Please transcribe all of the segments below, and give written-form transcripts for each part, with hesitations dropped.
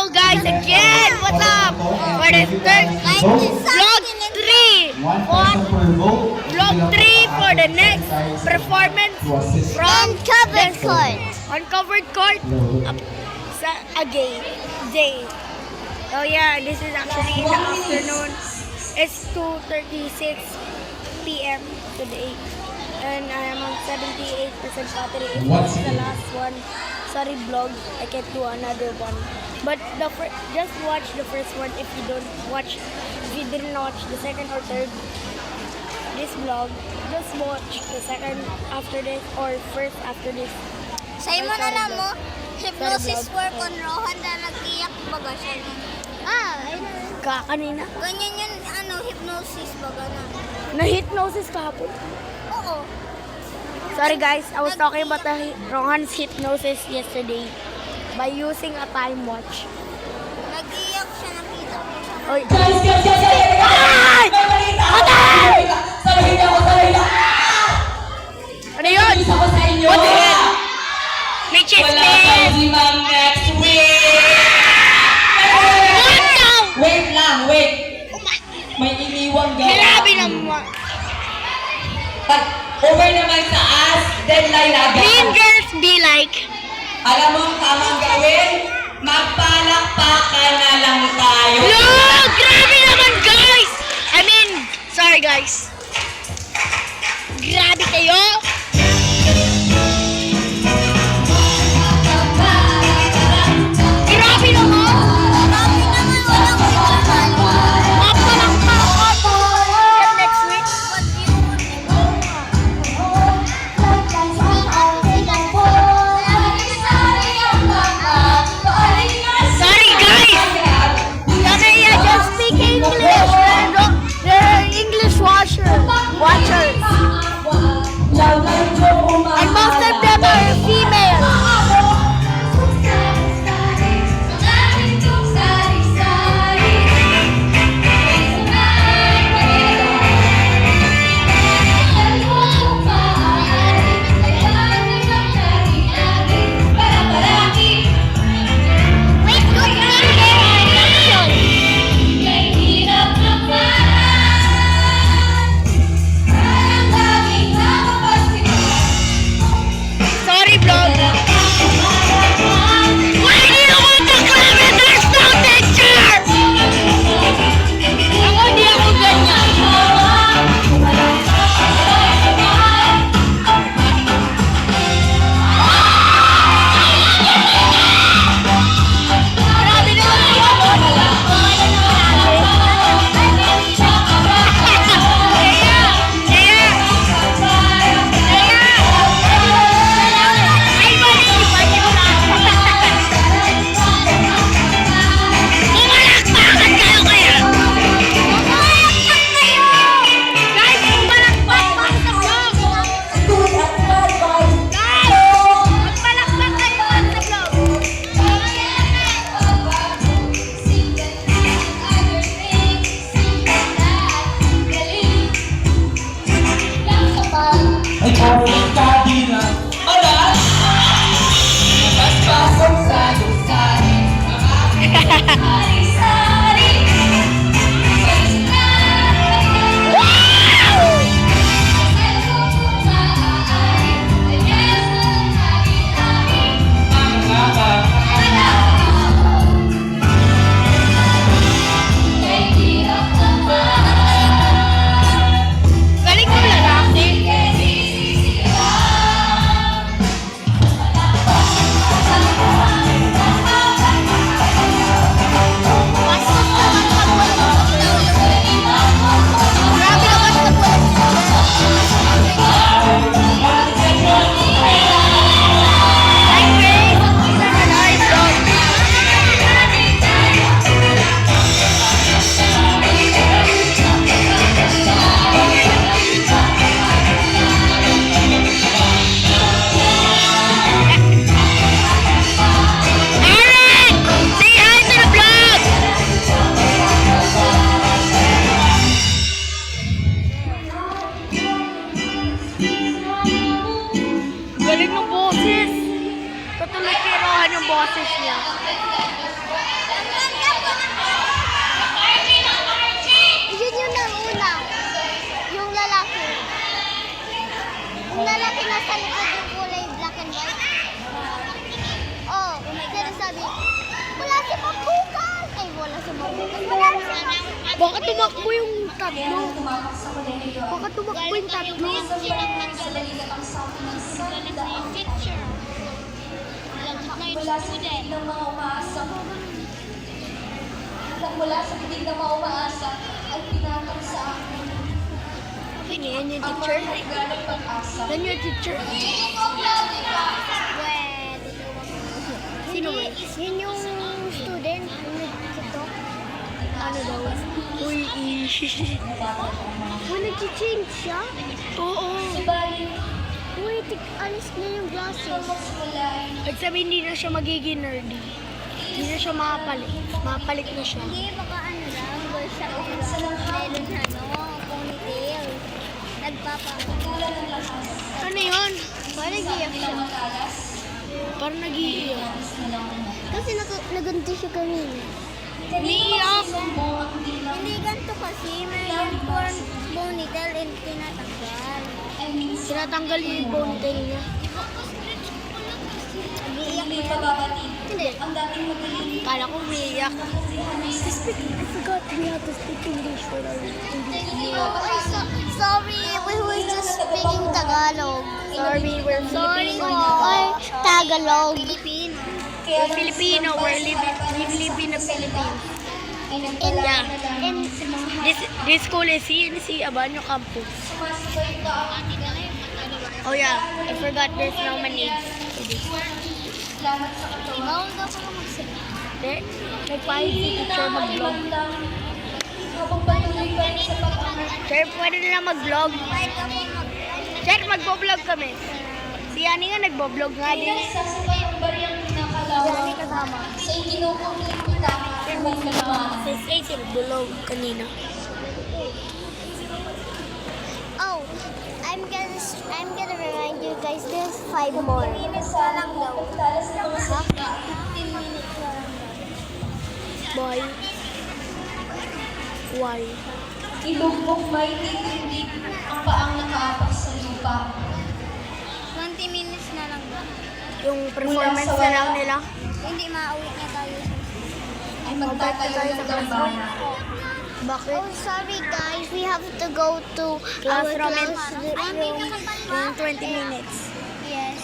Hello guys again! What's up? For the third vlog 3 vlog 3 for the next performance from Uncovered court. Uncovered court a game day. So yeah, this is actually in the afternoon. It's 2:36 p.m. today. And I am on 78% battery. If it's the last one, sorry vlog, I can't do another one. But just watch the first one if you didn't watch the second or third this vlog. Just watch the second after this or first after this. Sa'yo mo na lang mo, hypnosis work on Rohan na nag-iyak baga siya. Ayun. Kanina. Ganyan yun, hypnosis baga na. Na-hypnosis kahapon. Oo. Sorry guys, I was talking about Rohan's hypnosis yesterday by using a time watch. Nag-iyak siya, nakita ko siya. Oy. Ay! Patay! Sabihin niyo ako sa ila! Ano yun? Isa ko sa inyo! What the hell? May chest Wala kayo si Ma'am next week! What the? Wait lang, wait! May iniwang gawa. Grabe naman. Pag over naman sa us, deadline agad. Mean girls be like. Alam mo ang tamang gawin? Magpalakpakan na lang tayo. No! Grabe naman guys! Sorry guys. Grabe kayo! Grabe naman! Marami naman, walang kumahan. Mapalakpak ako! Yan next week. Ba't yun? Wala si Mabukan! Ay, wala si Mabukan. Wala si Mabukan. Baka tumakbo yung tatlo. Tumakas sa kolehiyo. Baka tumakbo yung tatlo. Sa balikat ang sabi ng sanda. Mula sa bibig ng mga umaasa. Mula sa bibig ng mga umaasa ay pinatang sa akin. Yan yung Ang teacher. mga galing pag-asa. Yan yung teacher. Sino ba? Yun yung student. Ito. Ano daw? Uy, Uy, nag-change siya? Oo. Uy, alis na yung glasses. At sabi hindi na siya magiging nerdy. Hindi na siya makapalit. Makapalit na siya. Hindi, baka ano lang. Bulsa ko lang. Meron ponytail. Ano yun? Parang nag-iyak siya. Parang nag-iiyak. Kasi naganti siya kanina. Umiiyak. Hindi ganito kasi. May yan ponytail and tinatanggal. Tinatanggal niya yung ponytail niya. Nag-iiyak Hindi na pa yan. babatid. Hindi. Ang dating magaling. Kala ko umiiyak. I forgot we have to speak English for our sorry, we were just speaking Tagalog. Sorry, we're Sorry Filipino. or Tagalog. We're Filipino. We're live in the Philippines. Yeah. In This school is in Abanyo campus. Oh yeah, I forgot there's no manage. bawal daw ka magsalita. Hindi, nagpahit si teacher mag-vlog. Habang patuloy pa rin sa pag-aaral. Sir, pwede na lang mag-vlog. Sir, mag-vlog kami. Si Yani nga nagbo-vlog nga din. Sasabay ang bariyang pinakalawang sa ikinukong kita ng may kalamahan. Si Stacy nagbo-vlog kanina. Oh, I'm gonna remind you guys. There's 5 more. Salang daw. Talas ng mga salita. 15 minutes na lang daw. Boy. Why? Ilugbog may titindig ang paang nakaapak sa lupa. 20 minutes na lang daw. Yung performance na lang nila. Hindi mauwi na tayo. Ay magtatayo ng gambana. Bakit? Oh, sorry guys. We have to go to our Classroom in classroom. in 20 minutes. Yes.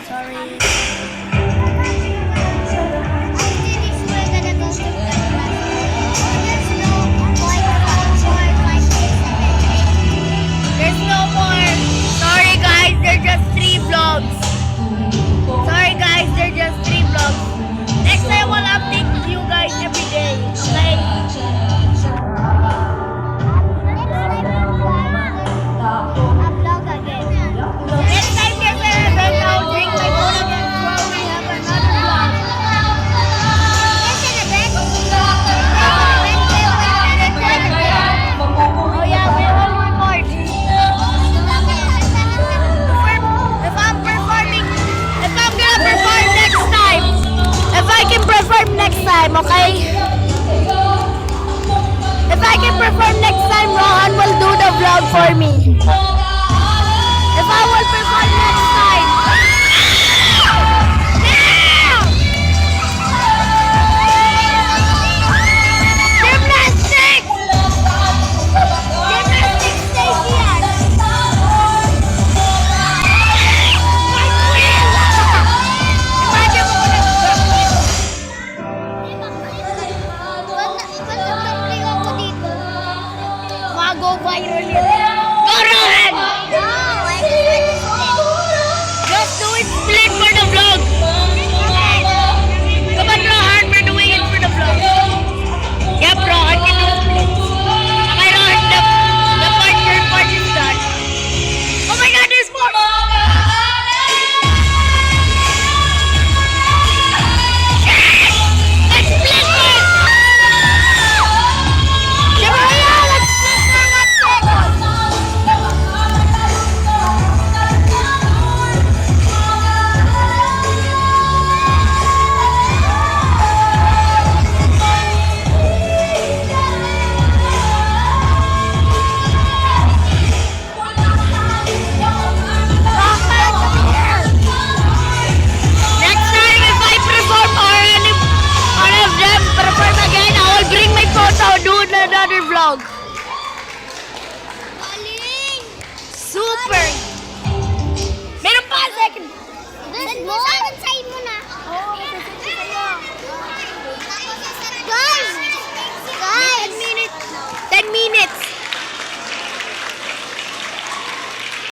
Sorry. After this, we're gonna go to the classroom. There's no point for 5 There's no more. Sorry guys, they're just 3 vlogs. Sorry guys, they're just 3 vlogs. Next time we'll update you guys every day. Okay? Upload again. Next time there's an event, I'll drink my phone again while we have another vlog. Oh yeah, we will record. If I'm performing, if I'm gonna perform next time, if I can perform next time, okay? If I can perform next time, Rohan will do the vlog for me. If I will